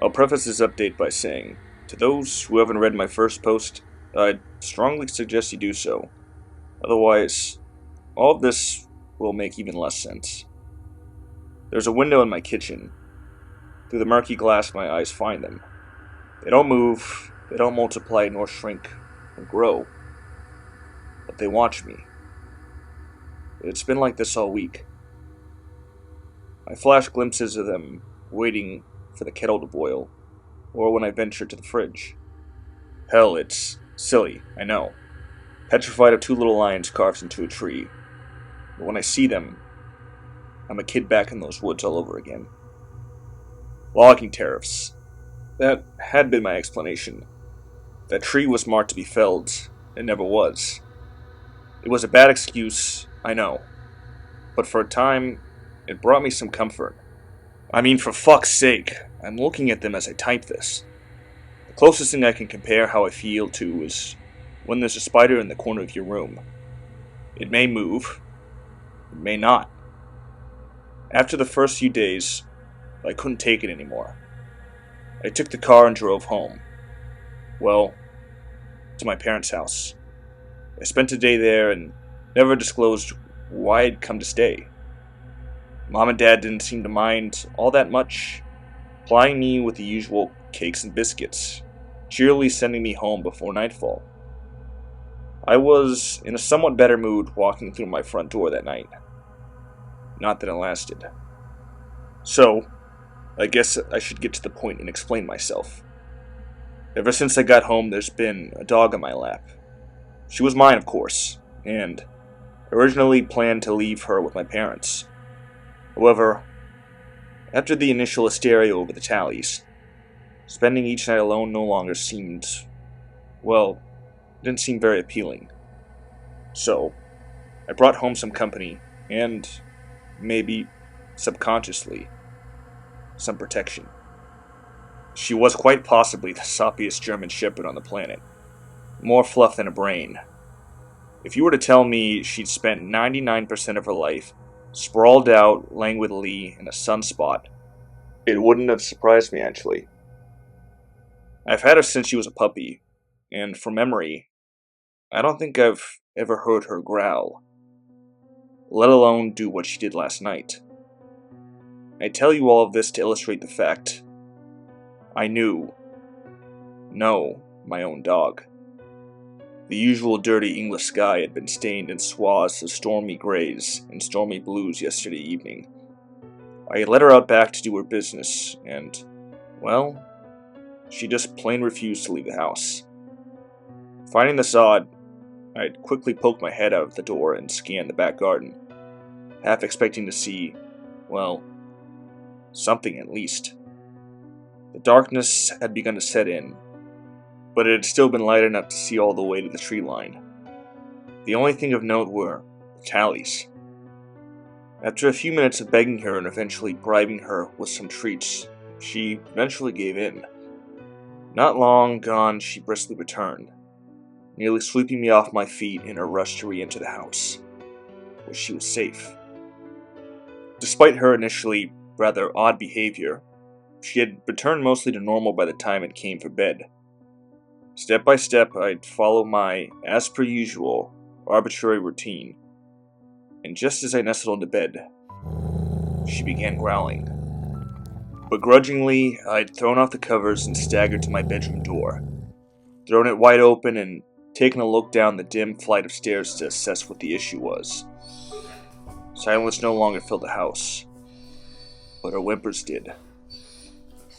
I'll preface this update by saying, to those who haven't read my first post, I'd strongly suggest you do so. Otherwise, all of this will make even less sense. There's a window in my kitchen. Through the murky glass, my eyes find them. They don't move, they don't multiply nor shrink or grow, but they watch me. It's been like this all week. I flash glimpses of them waiting for the kettle to boil, or when I venture to the fridge. Hell, it's silly, I know. Petrified of two little lions carved into a tree. But when I see them, I'm a kid back in those woods all over again. Logging tariffs. That had been my explanation. That tree was marked to be felled. It never was. It was a bad excuse, I know. But for a time, it brought me some comfort. I mean, for fuck's sake, I'm looking at them as I type this. The closest thing I can compare how I feel to is when there's a spider in the corner of your room. It may move, it may not. After the first few days, I couldn't take it anymore. I took the car and drove home. Well, to my parents' house. I spent a day there and never disclosed why I'd come to stay. Mom and Dad didn't seem to mind all that much, plying me with the usual cakes and biscuits, cheerily sending me home before nightfall. I was in a somewhat better mood walking through my front door that night. Not that it lasted. So, I guess I should get to the point and explain myself. Ever since I got home, there's been a dog on my lap. She was mine, of course, and originally planned to leave her with my parents. However, after the initial hysteria over the tallies, spending each night alone no longer seemed, well, didn't seem very appealing. So, I brought home some company, and maybe, subconsciously, some protection. She was quite possibly the soppiest German shepherd on the planet. More fluff than a brain. If you were to tell me she'd spent 99% of her life sprawled out languidly in a sunspot, it wouldn't have surprised me, actually. I've had her since she was a puppy, and from memory, I don't think I've ever heard her growl, let alone do what she did last night. I tell you all of this to illustrate the fact I know my own dog. The usual dirty English sky had been stained in swaths of stormy grays and stormy blues yesterday evening. I had let her out back to do her business, and, well, she just plain refused to leave the house. Finding this odd, I'd quickly poked my head out of the door and scanned the back garden, half expecting to see, well, something at least. The darkness had begun to set in, but it had still been light enough to see all the way to the tree line. The only thing of note were the tallies. After a few minutes of begging her and eventually bribing her with some treats, she eventually gave in. Not long gone, she briskly returned, nearly sweeping me off my feet in her rush to re-enter the house, where she was safe. Despite her initially rather odd behavior, she had returned mostly to normal by the time it came for bed. Step by step, I'd follow my, as per usual, arbitrary routine, and just as I nestled into bed, she began growling. Begrudgingly, I'd thrown off the covers and staggered to my bedroom door, thrown it wide open and taken a look down the dim flight of stairs to assess what the issue was. Silence no longer filled the house, but her whimpers did.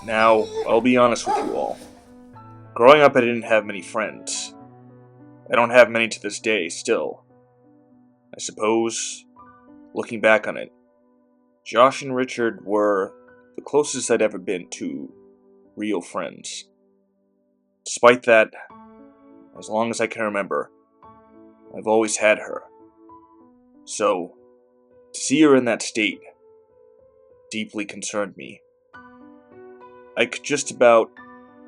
Now, I'll be honest with you all. Growing up, I didn't have many friends. I don't have many to this day, still. I suppose, looking back on it, Josh and Richard were the closest I'd ever been to real friends. Despite that, as long as I can remember, I've always had her. So, to see her in that state deeply concerned me. I could just about,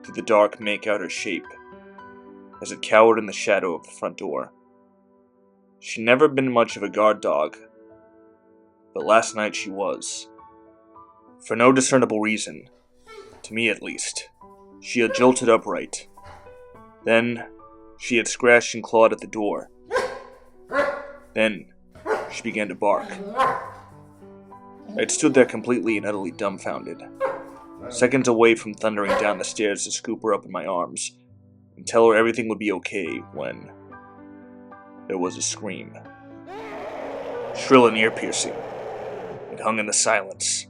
through the dark, make out her shape, as it cowered in the shadow of the front door. She'd never been much of a guard dog, but last night she was. For no discernible reason, To me at least. She had jolted upright. Then, she had scratched and clawed at the door. Then, she began to bark. I had stood there completely and utterly dumbfounded, seconds away from thundering down the stairs to scoop her up in my arms and tell her everything would be okay when there was a scream. Shrill and ear-piercing. It hung in the silence.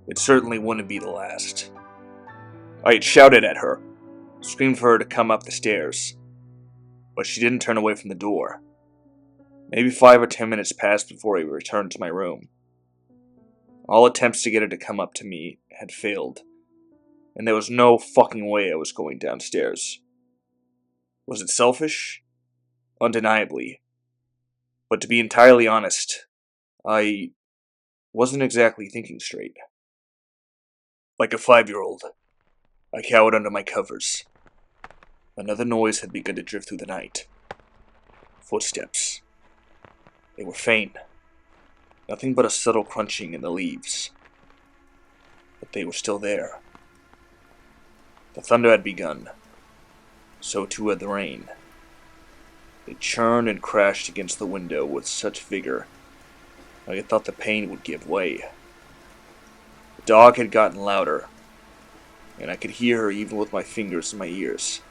It certainly wouldn't be the last. I had shouted at her, screamed for her to come up the stairs, but she didn't turn away from the door. Maybe 5 or 10 minutes passed before I returned to my room. All attempts to get her to come up to me had failed, and there was no fucking way I was going downstairs. Was it selfish? Undeniably. But to be entirely honest, I wasn't exactly thinking straight. Like a 5-year-old, I cowered under my covers. Another noise had begun to drift through the night. Footsteps. They were faint. Nothing but a subtle crunching in the leaves. But they were still there. The thunder had begun. So too had the rain. It churned and crashed against the window with such vigor, I had thought the pane would give way. The dog had gotten louder, and I could hear her even with my fingers in my ears.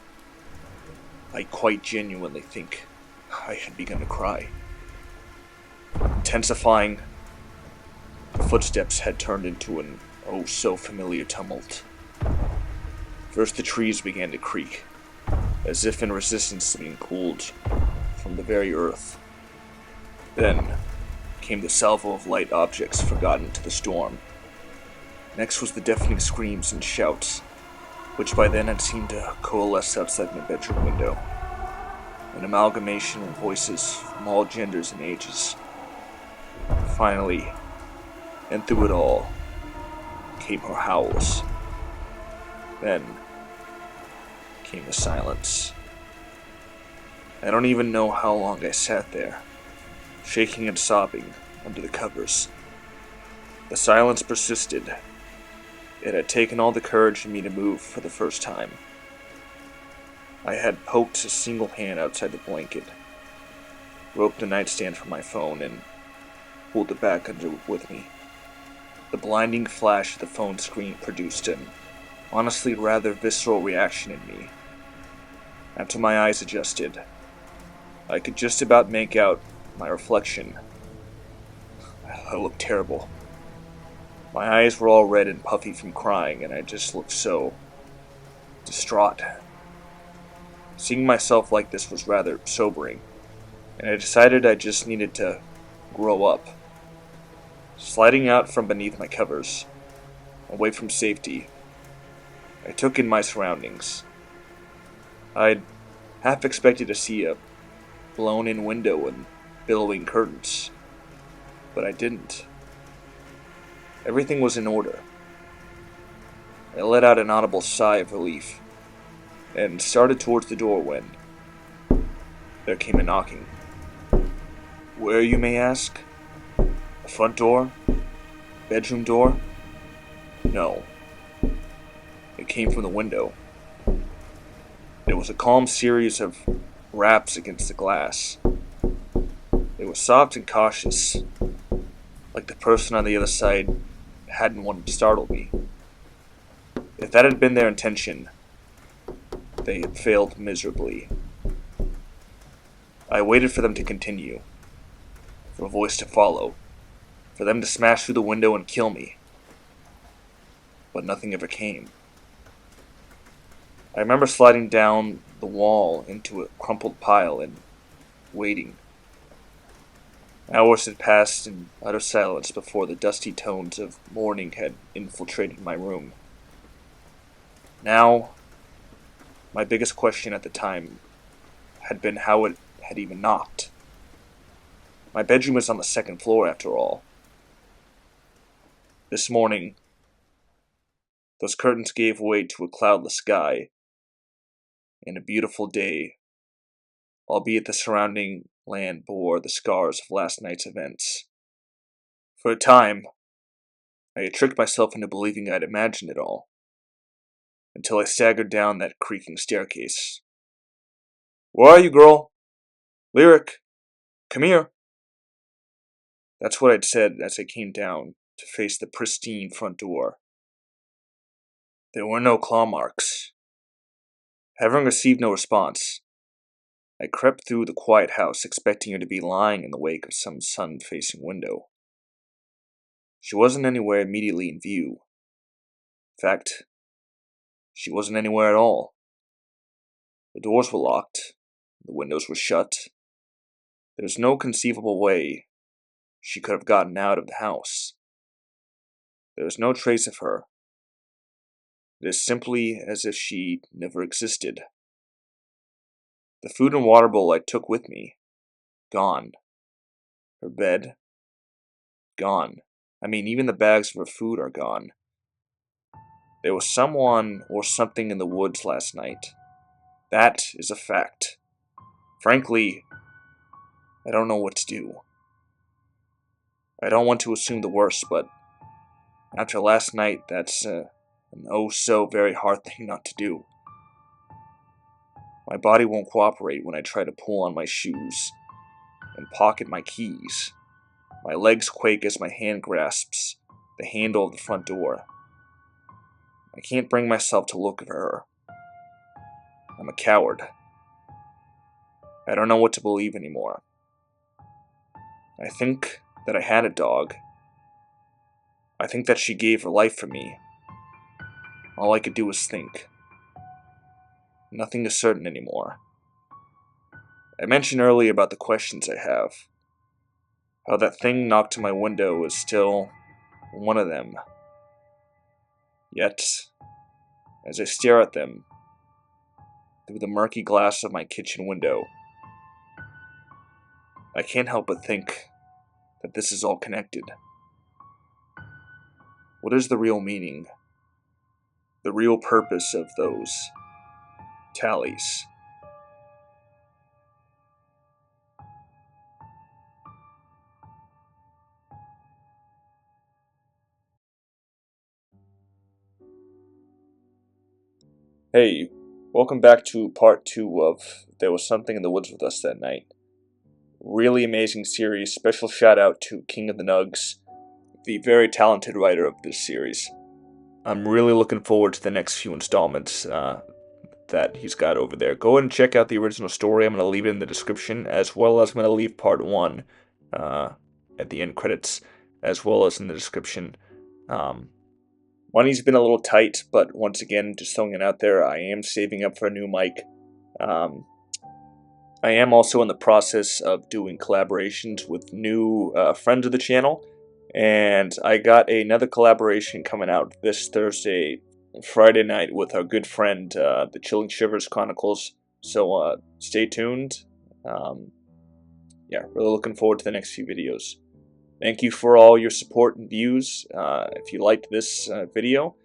I quite genuinely think I had begun to cry. Intensifying, the footsteps had turned into an oh-so-familiar tumult. First the trees began to creak, as if in resistance to being pulled from the very earth. Then came the salvo of light objects forgotten to the storm. Next was the deafening screams and shouts, which by then had seemed to coalesce outside my bedroom window. An amalgamation of voices from all genders and ages. Finally, and through it all, came her howls. Then came the silence. I don't even know how long I sat there, shaking and sobbing under the covers. The silence persisted. It had taken all the courage in me to move for the first time. I had poked a single hand outside the blanket, roped the nightstand from my phone, and pulled it back under with me. The blinding flash of the phone screen produced an honestly rather visceral reaction in me. After my eyes adjusted, I could just about make out my reflection. I looked terrible. My eyes were all red and puffy from crying, and I just looked so distraught. Seeing myself like this was rather sobering, and I decided I just needed to grow up. Sliding out from beneath my covers, away from safety, I took in my surroundings. I'd half expected to see a blown-in window and billowing curtains, but I didn't. Everything was in order. I let out an audible sigh of relief, and started towards the door when there came a knocking. Where, you may ask? The front door? Bedroom door? No. It came from the window. It was a calm series of raps against the glass. It was soft and cautious, like the person on the other side hadn't wanted to startle me. If that had been their intention, they had failed miserably. I waited for them to continue, for a voice to follow, for them to smash through the window and kill me. But nothing ever came. I remember sliding down the wall into a crumpled pile and waiting. Hours had passed in utter silence before the dusty tones of morning had infiltrated my room. Now, my biggest question at the time had been how it had even knocked. My bedroom was on the second floor, after all. This morning, those curtains gave way to a cloudless sky and a beautiful day, albeit the surrounding land bore the scars of last night's events. For a time, I had tricked myself into believing I'd imagined it all. until I staggered down that creaking staircase. "Where are you, girl? Lyric, come here." That's what I'd said as I came down to face the pristine front door. There were no claw marks. Having received no response, I crept through the quiet house, expecting her to be lying in the wake of some sun-facing window. She wasn't anywhere immediately in view. In fact, she wasn't anywhere at all. The doors were locked, the windows were shut. There was no conceivable way she could have gotten out of the house. There was no trace of her. It is simply as if she never existed. The food and water bowl I took with me, gone. Her bed, gone. I mean, even the bags of her food are gone. There was someone or something in the woods last night. That is a fact. Frankly, I don't know what to do. I don't want to assume the worst, but after last night, that's an oh so very hard thing not to do. My body won't cooperate when I try to pull on my shoes and pocket my keys. My legs quake as my hand grasps the handle of the front door. I can't bring myself to look at her. I'm a coward. I don't know what to believe anymore. I think that I had a dog. I think that she gave her life for me. All I could do was think. Nothing is certain anymore. I mentioned earlier about the questions I have. How that thing knocked to my window is still one of them. Yet, as I stare at them through the murky glass of my kitchen window, I can't help but think that this is all connected. What is the real meaning? The real purpose of those tallies? Hey, welcome back to part 2 of There Was Something in the Woods with Us That Night. Really amazing series. Special shout out to King of the Nugs, the very talented writer of this series. I'm really looking forward to the next few installments that he's got over there. Go ahead and check out the original story. I'm going to leave it in the description, as well as I'm going to leave part 1 at the end credits, as well as in the description. Money's been a little tight, but once again, just throwing it out there, I am saving up for a new mic. I am also in the process of doing collaborations with new friends of the channel, and I got another collaboration coming out this Thursday, Friday night, with our good friend, the Chilling Shivers Chronicles. So stay tuned. Yeah, really looking forward to the next few videos. Thank you for all your support and views. If you liked this video,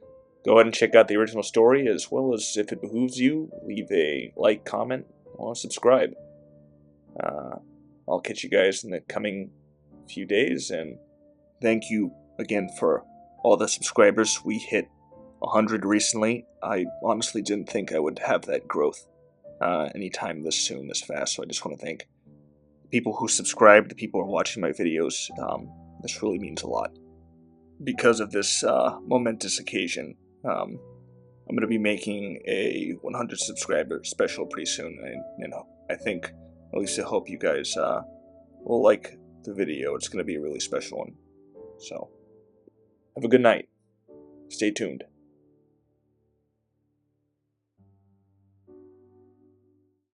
go ahead and check out the original story, as well as, if it behooves you, leave a like, comment, or subscribe. I'll catch you guys in the coming few days, and thank you again for all the subscribers. We hit 100 recently. I honestly didn't think I would have that growth anytime this soon, this fast, so I just want to thank people who subscribe, the people who are watching my videos. This really means a lot. Because of this momentous occasion, I'm going to be making a 100 subscriber special pretty soon, and I think, at least I hope you guys will like the video. It's going to be a really special one. So, have a good night. Stay tuned.